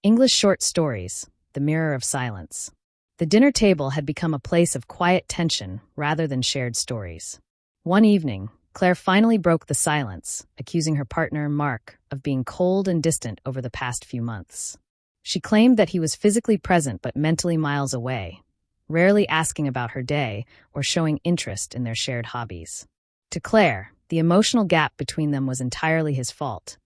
English Short Stories, The Mirror of Silence. The dinner table had become a place of quiet tension rather than shared stories. One evening, Claire finally broke the silence, accusing her partner, Mark, of being cold and distant over the past few months. She claimed that he was physically present but mentally miles away, rarely asking about her day or showing interest in their shared hobbies. To Claire, the emotional gap between them was entirely his fault,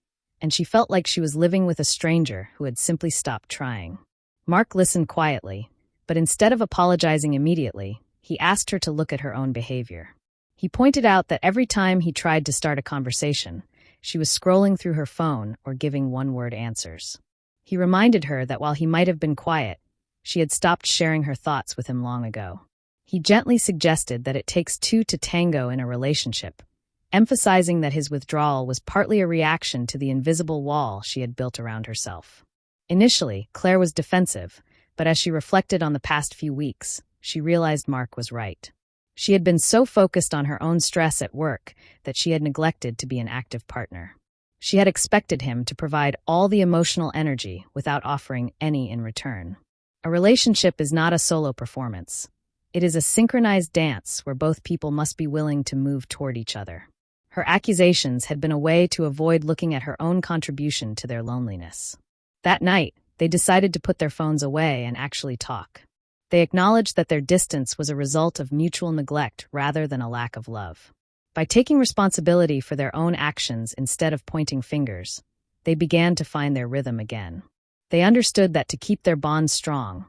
and she felt like she was living with a stranger who had simply stopped trying. Mark listened quietly, but instead of apologizing immediately, he asked her to look at her own behavior. He pointed out that every time he tried to start a conversation, she was scrolling through her phone or giving one-word answers. He reminded her that while he might have been quiet, she had stopped sharing her thoughts with him long ago. He gently suggested that it takes two to tango in a relationship, emphasizing that his withdrawal was partly a reaction to the invisible wall she had built around herself. Initially, Claire was defensive, but as she reflected on the past few weeks, she realized Mark was right. She had been so focused on her own stress at work that she had neglected to be an active partner. She had expected him to provide all the emotional energy without offering any in return. A relationship is not a solo performance. It is a synchronized dance where both people must be willing to move toward each other. Her accusations had been a way to avoid looking at her own contribution to their loneliness. That night, they decided to put their phones away and actually talk. They acknowledged that their distance was a result of mutual neglect rather than a lack of love. By taking responsibility for their own actions instead of pointing fingers, they began to find their rhythm again. They understood that to keep their bond strong,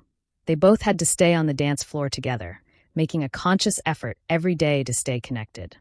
they both had to stay on the dance floor together, making a conscious effort every day to stay connected.